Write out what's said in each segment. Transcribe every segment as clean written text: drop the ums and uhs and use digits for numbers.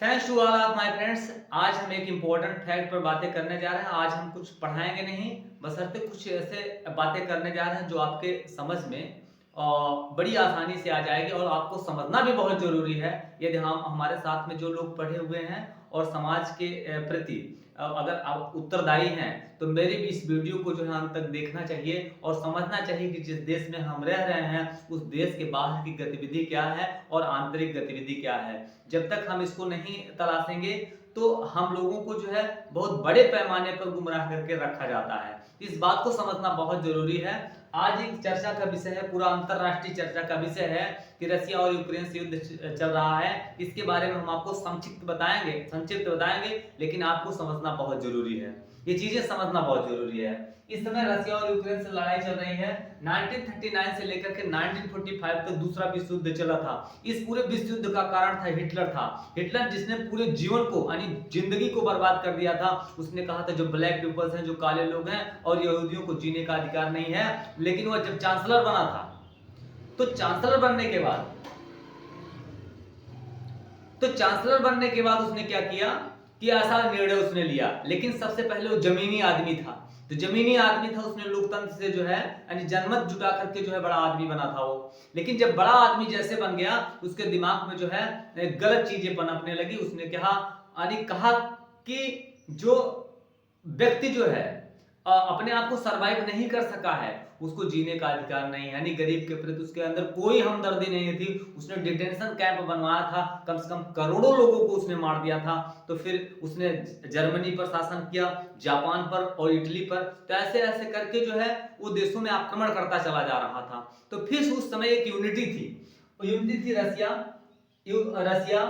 Thanks to all of my friends. आज हम एक इम्पोर्टेंट फैक्ट पर बातें करने जा रहे हैं। आज हम कुछ पढ़ाएंगे नहीं, बशर्ते कुछ ऐसे बातें करने जा रहे हैं जो आपके समझ में बड़ी आसानी से आ जाएगी और आपको समझना भी बहुत जरूरी है। यदि हम हमारे साथ में जो लोग पढ़े हुए हैं और समाज के प्रति अगर आप उत्तरदायी हैं तो मेरी भी इस वीडियो को जो है अंत तक देखना चाहिए और समझना चाहिए कि जिस देश में हम रह रहे हैं उस देश के बाहर की गतिविधि क्या है और आंतरिक गतिविधि क्या है। जब तक हम इसको नहीं तलाशेंगे तो हम लोगों को जो है बहुत बड़े पैमाने पर गुमराह करके रखा जाता है। इस बात को समझना बहुत जरूरी है। आज एक चर्चा का विषय है, पूरा अंतरराष्ट्रीय चर्चा का विषय है कि रसिया और यूक्रेन से युद्ध चल रहा है। इसके बारे में हम आपको संक्षिप्त बताएंगे, लेकिन आपको समझना बहुत जरूरी है। ये चीजें समझना बहुत जरूरी है। इस समय रसिया और यूक्रेन से लड़ाई चल रही है। 1939 से लेकर के 1945 तक दूसरा विश्व युद्ध चला था। इस पूरे विश्व युद्ध का कारण था हिटलर जिसने पूरे जीवन को यानी जिंदगी को बर्बाद कर दिया था। उसने कहा था जो ब्लैक पीपल्स हैं, जो काले लोग हैं और यहूदियों को जीने का अधिकार नहीं है। लेकिन वह जब चांसलर बना था तो चांसलर बनने के बाद उसने क्या किया कि ऐसा निर्णय उसने लिया। लेकिन सबसे पहले वो जमीनी आदमी था, उसने लोकतंत्र से जो है यानी जनमत जुटा करके जो है बड़ा आदमी बना था वो। लेकिन जब बड़ा आदमी जैसे बन गया उसके दिमाग में जो है गलत चीजें पनपने लगी। उसने कहा कि जो व्यक्ति जो है अपने आप को सरवाइव नहीं कर सका है उसको जीने का अधिकार नहीं है, यानी गरीब के प्रति उसके अंदर कोई हमदर्दी नहीं थी। उसने डिटेंशन कैंप बनवाया था, कम से कम करोड़ों लोगों को उसने मार दिया था। तो फिर उसने जर्मनी पर शासन किया, जापान पर और इटली पर। तो ऐसे ऐसे करके जो है वो देशों में आक्रमण करता चला जा रहा था। तो फिर उस समय एक यूनिटी थी रसिया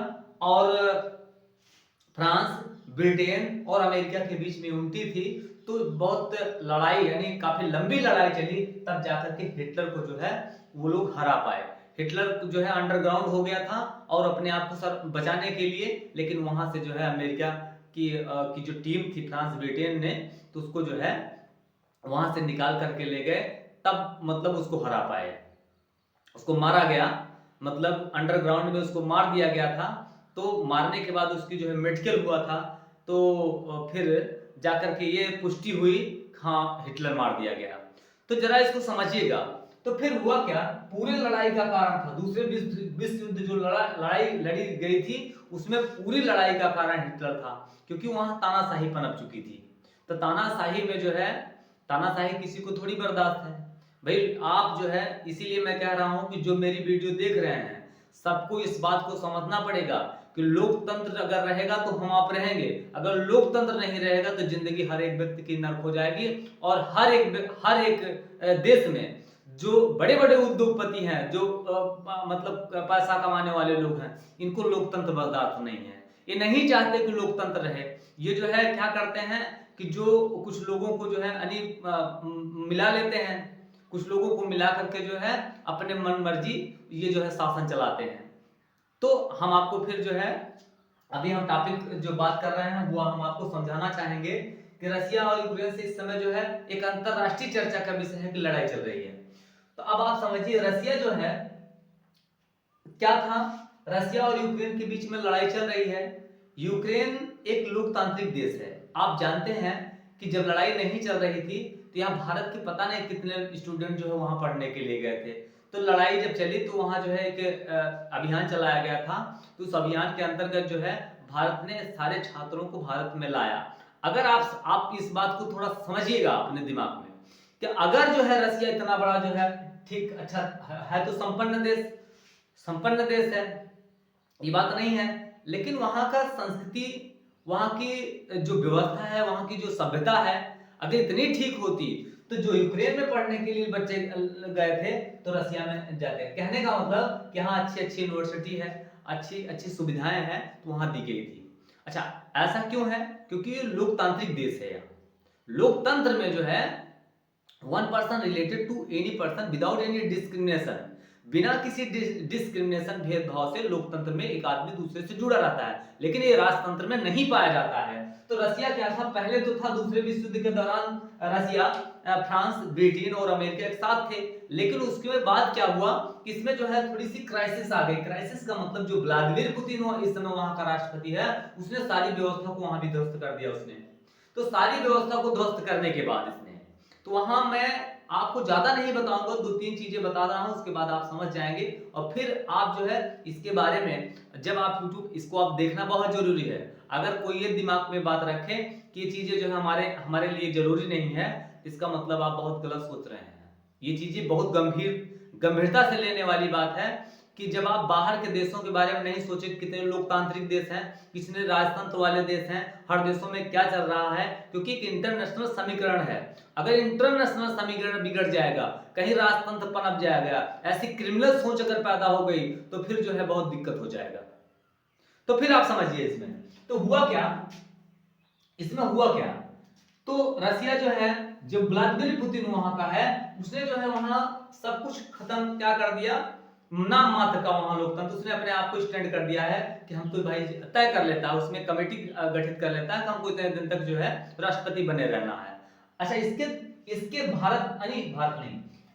और फ्रांस, ब्रिटेन और अमेरिका के बीच में यूनिटी थी। तो बहुत लड़ाई यानी काफी लंबी लड़ाई चली, तब जाकर के हिटलर को जो है वो लोग हरा पाए। हिटलर जो है अंडरग्राउंड हो गया था और अपने आप को बचाने के लिए, लेकिन वहां से जो है अमेरिका की जो टीम थी फ्रांस ब्रिटेन ने, तो उसको जो है वहां से निकाल करके ले गए। तब मतलब उसको हरा पाए, उसको मारा गया, मतलब अंडरग्राउंड में उसको मार दिया गया था। तो मारने के बाद उसकी जो है मेडिकल हुआ था। तो फिर जाकर के ये पुष्टि हुई, हाँ हिटलर मार दिया गया। तो जरा इसको समझिएगा। तो फिर हुआ क्या, पूरे लड़ाई का कारण था दूसरे विश्व युद्ध जो लड़ाई लड़ी गई थी उसमें पूरी लड़ाई का कारण हिटलर था, क्योंकि वहां तानाशाही पनप चुकी थी। तो तानाशाही में जो है तानाशाही किसी को थोड़ी बर्दाश्त है भाई। आप जो है, इसीलिए मैं कह रहा हूं कि जो मेरी वीडियो देख रहे हैं सबको इस बात को समझना पड़ेगा कि लोकतंत्र अगर रहेगा तो हम आप रहेंगे, अगर लोकतंत्र नहीं रहेगा तो जिंदगी हर एक व्यक्ति की नर्क हो जाएगी। और हर एक देश में जो बड़े बड़े उद्योगपति हैं, जो मतलब पैसा कमाने वाले लोग हैं, इनको लोकतंत्र बर्दाश्त नहीं है। ये नहीं चाहते कि लोकतंत्र रहे। ये जो है क्या करते हैं कि जो कुछ लोगों को जो है मिला लेते हैं, कुछ लोगों को मिला करके जो है अपने मन मर्जी ये जो है शासन चलाते हैं। तो हम आपको फिर जो है अभी हम टॉपिक जो बात कर रहे हैं वो हम आपको समझाना चाहेंगे कि रसिया और यूक्रेन से इस समय जो है एक अंतरराष्ट्रीय चर्चा का विषय है कि लड़ाई चल रही है। तो अब आप समझिए रसिया जो है क्या था, रसिया और यूक्रेन के बीच में लड़ाई चल रही है। यूक्रेन एक लोकतांत्रिक देश है। आप जानते हैं कि जब लड़ाई नहीं चल रही थी तो यहाँ भारत के पता नहीं कितने स्टूडेंट जो है वहां पढ़ने के लिए गए थे। तो लड़ाई जब चली तो वहां जो है एक अभियान चलाया गया था। तो उस अभियान के अंतर्गत जो है भारत ने सारे छात्रों को भारत में लाया। अगर आप इस बात को थोड़ा समझिएगा अपने दिमाग में कि अगर जो है रसिया इतना बड़ा जो है ठीक अच्छा है तो संपन्न देश है, ये बात नहीं है। लेकिन वहां का संस्कृति, वहां की जो व्यवस्था है, वहां की जो सभ्यता है, अगर इतनी ठीक होती तो जो यूक्रेन में पढ़ने के लिए बच्चे गए थे तो रसिया में जाते। कहने का मतलब कि हाँ अच्छी यूनिवर्सिटी है, अच्छी सुविधाएं हैं तो वहां दी गई थी। अच्छा, ऐसा क्यों है? क्योंकि ये लोकतांत्रिक देश है। लोकतंत्र में जो है one person related to any person without any discrimination, बिना किसी डिस्क्रिमिनेशन भेदभाव से लोकतंत्र में एक आदमी दूसरे से जुड़ा रहता है। लेकिन ये राजतंत्र में नहीं पाया जाता है। तो रसिया क्या था, पहले तो था दूसरे विश्व युद्ध के दौरान रसिया फ्रांस, ब्रिटेन और अमेरिका एक साथ थे। लेकिन उसके बाद क्या हुआ, इसमें जो है थोड़ी सी क्राइसिस आ गई। क्राइसिस का मतलब जो व्लादिमीर पुतिन इस समय वहां का राष्ट्रपति है, उसने सारी व्यवस्था को वहां भी ध्वस्त कर दिया उसने। तो सारी व्यवस्था को ध्वस्त करने के बाद इसने, तो वहां मैं आपको ज्यादा नहीं बताऊंगा, 2-3 चीजें बता रहा हूं, उसके बाद आप समझ जाएंगे। और फिर आप जो है इसके बारे में, जब आप YouTube इसको आप देखना बहुत जरूरी है। अगर कोई ये दिमाग में बात रखे कि ये चीजें जो है हमारे लिए जरूरी नहीं है, इसका मतलब आप बहुत गलत सोच रहे हैं। ये चीजें बहुत गंभीरता से लेने वाली बात है कि जब आप बाहर के देशों के बारे में नहीं सोचे, कितने लोकतांत्रिक देश हैं, कितने राजतंत्र वाले देश हैं, हर देशों में क्या चल रहा है, क्योंकि एक इंटरनेशनल समीकरण है। अगर इंटरनेशनल समीकरण बिगड़ जाएगा, कहीं राजतंत्र पनप जाएगा, ऐसी क्रिमिनल सोच अगर पैदा हो गई, तो फिर जो है बहुत दिक्कत हो जाएगा। तो फिर आप समझिए इसमें तो हुआ क्या, इसमें हुआ क्या। तो रसिया जो है, जो व्लादिमीर पुतिन वहां का है, उसने जो है वहां सब कुछ खत्म क्या कर दिया, नाम मात्र का वहां लोकतंत्र, उसने अपने आप को स्टैंड कर दिया है कि हम तो भाई तय कर लेता है, उसमें कमेटी गठित कर लेता है कि हमको इतने दिन तक जो है राष्ट्रपति बने रहना है। अच्छा, इसके भारत नहीं,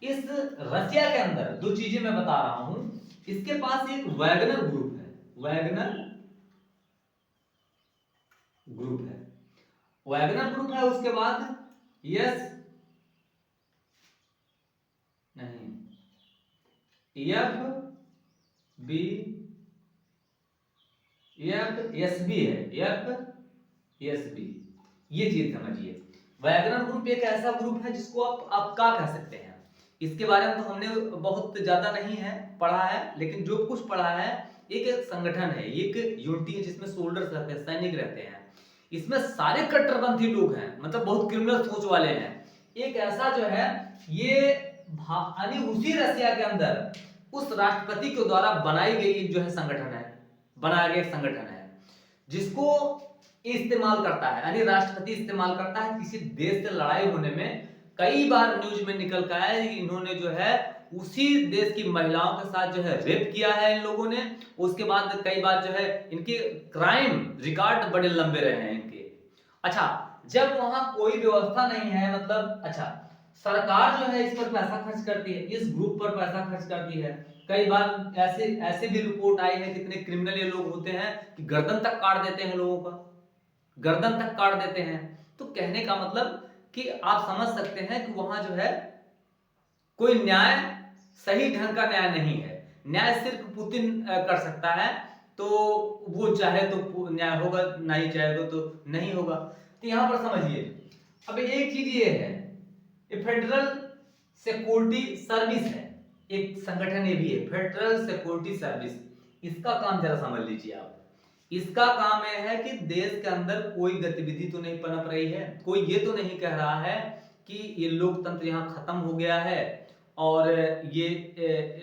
इस रसिया के अंदर दो चीजें मैं बता रहा हूं। इसके पास एक वैगनर ग्रुप है, वैगनर ग्रुप है। उसके बाद यस नहीं, एस बी है, ये चीज समझिए। वैगनर ग्रुप एक ऐसा ग्रुप है जिसको आप क्या कह सकते हैं, इसके बारे में तो हमने बहुत ज्यादा नहीं है पढ़ा है, लेकिन जो कुछ पढ़ा है, एक संगठन है, एक यूनिटी है जिसमें सोल्जर्स रहते हैं, सैनिक रहते हैं। इसमें सारे कट्टरपंथी लोग हैं, मतलब बहुत क्रिमिनल सोच वाले हैं। एक ऐसा जो है, ये उसी रसिया के अंदर उस राष्ट्रपति के द्वारा बनाई गई जो है संगठन है, बनाया गया संगठन है, जिसको इस्तेमाल करता है, यानी राष्ट्रपति इस्तेमाल करता है किसी देश से लड़ाई होने में। कई बार न्यूज में निकल कर आया है कि इन्होंने जो है उसी देश की महिलाओं के साथ जो है रेप किया है इन लोगों ने। उसके बाद कई बार जो है इनके क्राइम रिकॉर्ड बड़े लंबे रहे हैं इनके। अच्छा, जब वहां कोई व्यवस्था नहीं है, मतलब अच्छा, सरकार जो है इस पर पैसा खर्च करती है, इस ग्रुप पर पैसा खर्च करती है। कई बार ऐसे भी रिपोर्ट आई है, कितने क्रिमिनल ये लोग होते हैं कि गर्दन तक काट देते हैं लोगों का, गर्दन तक काट देते हैं। तो कहने का मतलब कि आप समझ सकते हैं कि वहां जो है कोई न्याय, सही ढंग का न्याय नहीं है। न्याय सिर्फ पुतिन कर सकता है, तो वो चाहे तो न्याय होगा, नहीं चाहेगा तो नहीं होगा। तो यहां पर समझिए, अब एक चीज ये है, फेडरल सिक्योरिटी सर्विस है, एक संगठन ये भी है, फेडरल सिक्योरिटी सर्विस। इसका काम जरा समझ लीजिए आप। इसका काम यह है कि देश के अंदर कोई गतिविधि तो नहीं पनप रही है, कोई ये तो नहीं कह रहा है कि ये लोकतंत्र यहाँ खत्म हो गया है और ये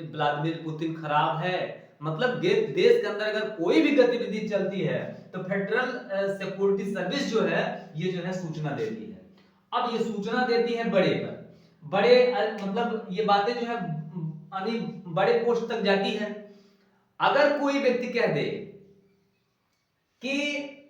व्लादिमीर पुतिन खराब है। मतलब देश के अंदर अगर कोई भी गतिविधि चलती है तो फेडरल सिक्योरिटी सर्विस जो है, ये जो है सूचना देती है। अब ये सूचना देती है बड़े मतलब ये बातें जो है बड़े पोस्ट तक जाती है। अगर कोई व्यक्ति कह दे कि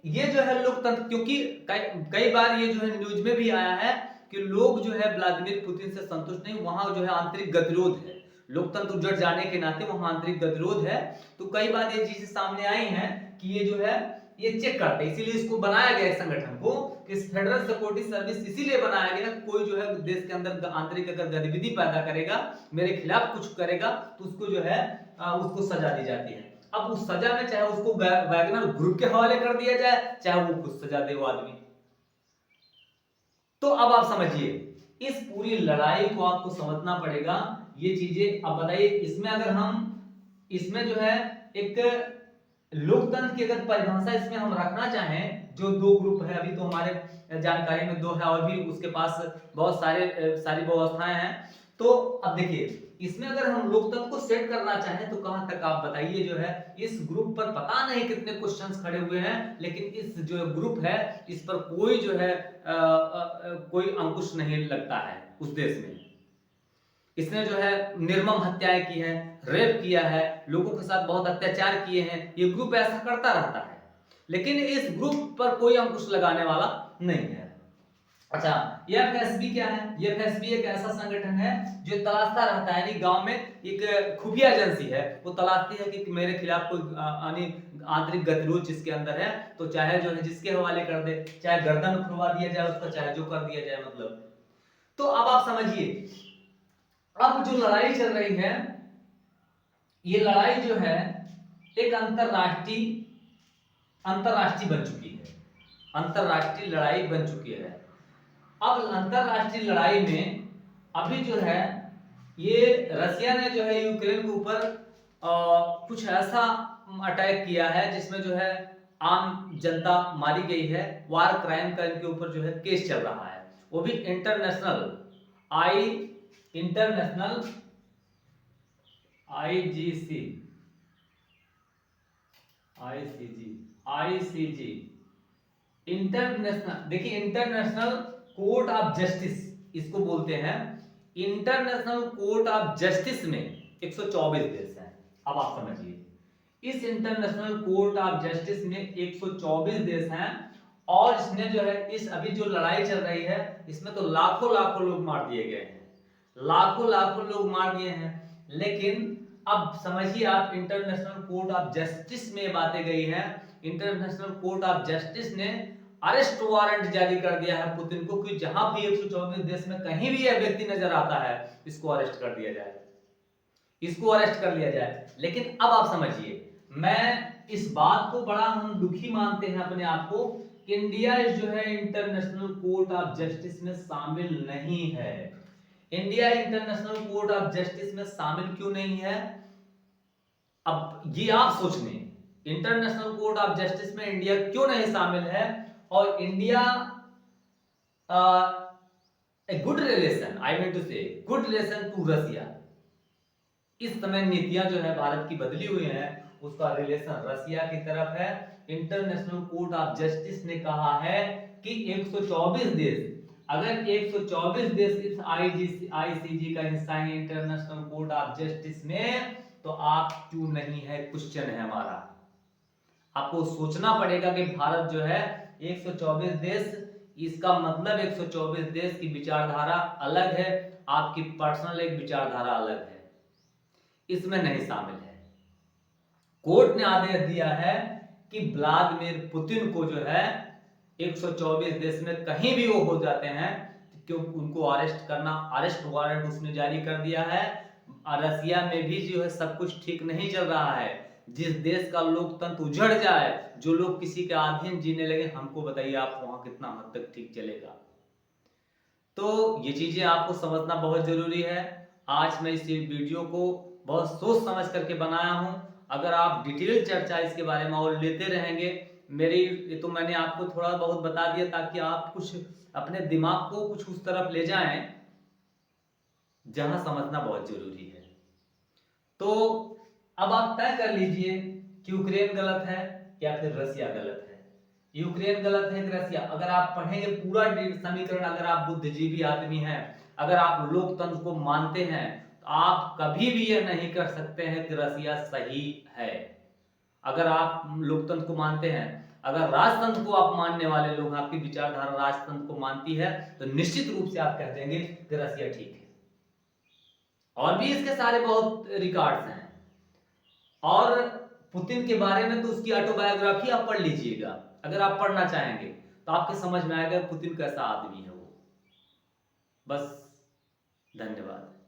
ये जो है लोकतंत्र, क्योंकि कई बार ये जो है न्यूज में भी आया है कि लोग जो है व्लादिमीर पुतिन से संतुष्ट नहीं, वहां जो है आंतरिक गतिरोध है, लोकतंत्र उजड़ जाने के नाते वहां आंतरिक गतिरोध है। तो कई बार ये चीजें सामने आई हैं कि ये जो है ये चेक करते हैं, इसीलिए इसको बनाया गया, इस संगठन को, कि फेडरल सिक्योरिटी सर्विस इसीलिए बनाया गया, कोई जो है देश के अंदर आंतरिक अगर गतिविधि पैदा करेगा, मेरे खिलाफ कुछ करेगा, तो उसको जो है उसको सजा दी जाती है। अब उस सजा में चाहे उसको वैगनर ग्रुप के हवाले कर दिया जाए, चाहे वो खुद सजा दे वो आदमी। तो अब आप समझिए, इस पूरी लड़ाई को आपको समझना पड़ेगा, ये चीजें। अब बताइए, इसमें अगर हम इसमें जो है एक लोकतंत्र की अगर परिभाषा इसमें हम रखना चाहें, जो दो ग्रुप है, अभी तो हमारे जानकारी में दो है, और भी उसके पास बहुत सारी व्यवस्थाएं हैं। तो अब देखिए, इसमें अगर हम लोकतंत्र को सेट करना चाहें तो कहां तक आप बताइए, जो है इस ग्रुप पर पता नहीं कितने क्वेश्चंस खड़े हुए हैं, लेकिन इस जो ग्रुप है इस पर कोई जो है कोई अंकुश नहीं लगता है उस देश में। इसने जो है निर्मम हत्याएं की है, रेप किया है, लोगों के साथ बहुत अत्याचार किए हैं, ये ग्रुप ऐसा करता रहता है, लेकिन इस ग्रुप पर कोई अंकुश लगाने वाला नहीं है। अच्छा, एफएसबी क्या है? एफएसबी एक ऐसा संगठन है जो तलाशता रहता है, यानी गांव में एक खुफिया एजेंसी है, वो तलाशती है कि मेरे खिलाफ कोई यानी आंतरिक गतिरोध जिसके अंदर है, तो चाहे जो है जिसके हवाले कर दे, चाहे गर्दन उखड़वा दिया जाए उसका, चाहे जो कर दिया जाए, मतलब। तो अब आप समझिए, अब जो लड़ाई चल रही है, ये लड़ाई जो है एक अंतरराष्ट्रीय अंतरराष्ट्रीय बन चुकी है, अंतरराष्ट्रीय लड़ाई बन चुकी है। अब अंतरराष्ट्रीय लड़ाई में अभी जो है ये रसिया ने जो है यूक्रेन के ऊपर कुछ ऐसा अटैक किया है जिसमें जो है आम जनता मारी गई है, वार क्राइम का इनके ऊपर जो है केस चल रहा है, वो भी इंटरनेशनल आईजीसी आईसीजी इंटरनेशनल, देखिए इंटरनेशनल कोर्ट ऑफ जस्टिस इसको बोलते हैं। इंटरनेशनल कोर्ट ऑफ जस्टिस में 124 देश हैं। अब आप समझिए, इस इंटरनेशनल कोर्ट ऑफ जस्टिस में 124 देश हैं, और इसने जो है इस अभी जो लड़ाई चल रही है इसमें तो लाखों लाखों लोग मार दिए गए हैं, लाखों लाखों लोग मार दिए हैं। लेकिन अब समझिए आप, इंटरनेशनल कोर्ट ऑफ जस्टिस में बातें गई हैं, इंटरनेशनल कोर्ट ऑफ जस्टिस ने अरेस्ट वारंट जारी कर दिया है पुतिन को कि जहां भी 124 देश में कहीं भी यह व्यक्ति नजर आता है इसको अरेस्ट कर दिया जाए, इसको अरेस्ट कर लिया जाए। लेकिन अब आप समझिए, मैं इस बात को बड़ा हम दुखी मानते हैं अपने आप को कि इंडिया जो है इंटरनेशनल कोर्ट ऑफ जस्टिस में शामिल नहीं है। India international Court of Justice में शामिल क्यों नहीं है? अब ये आप सोच लें, इंटरनेशनल कोर्ट ऑफ जस्टिस में इंडिया क्यों नहीं शामिल है, और India a good relation, I mean to say good relation to Russia, इस समय नीतियां जो है भारत की बदली हुई हैं, उसका रिलेशन रसिया की तरफ है। इंटरनेशनल कोर्ट ऑफ जस्टिस ने कहा है कि 124 देश, अगर 124 देश इस आईसीजी का हिस्सा है इंटरनेशनल कोर्ट ऑफ जस्टिस में, तो आप क्यों नहीं है, क्वेश्चन है हमारा। आपको सोचना पड़ेगा कि भारत जो है 124 देश, इसका मतलब 124 देश की विचारधारा अलग है, आपकी पर्सनल एक विचारधारा अलग है, इसमें नहीं शामिल है। कोर्ट ने आदेश दिया है कि व्लादिमीर पुतिन को जो है 124 देश में कहीं भी वो हो जाते हैं क्यों उनको अरेस्ट करना, अरेस्ट वारंट उसने जारी कर दिया है। रसिया में भी जो है सब कुछ ठीक नहीं चल रहा है, जिस देश का लोकतंत्र उजड़ जाए, जो लोग किसी के अधीन जीने लगे, हमको बताइए आप वहां कितना हद तक ठीक चलेगा। तो ये चीजें आपको समझना बहुत जरूरी है। आज मैं इस वीडियो को बहुत सोच समझ करके बनाया हूं। अगर आप डिटेल चर्चा इसके बारे में और लेते रहेंगे, मेरी तो मैंने आपको थोड़ा बहुत बता दिया ताकि आप कुछ अपने दिमाग को कुछ उस तरफ ले जाएं जहां समझना बहुत जरूरी है। तो अब आप तय कर लीजिए कि यूक्रेन गलत है या फिर रसिया गलत है। यूक्रेन गलत है कि रसिया? अगर आप पढ़ेंगे पूरा समीकरण, अगर आप बुद्धिजीवी आदमी हैं, अगर आप लोकतंत्र को मानते हैं, तो आप कभी भी यह नहीं कर सकते हैं कि रसिया सही है। अगर आप लोकतंत्र को मानते हैं, अगर राजतंत्र को आप मानने वाले लोग, आपकी विचारधारा राजतंत्र को मानती है, तो निश्चित रूप से आप कह देंगे कि रसिया ठीक है। और भी इसके सारे बहुत रिकॉर्ड्स हैं, और पुतिन के बारे में तो उसकी ऑटोबायोग्राफी आप पढ़ लीजिएगा, अगर आप पढ़ना चाहेंगे तो आपके समझ में आएगा पुतिन कैसा आदमी है वो। बस, धन्यवाद।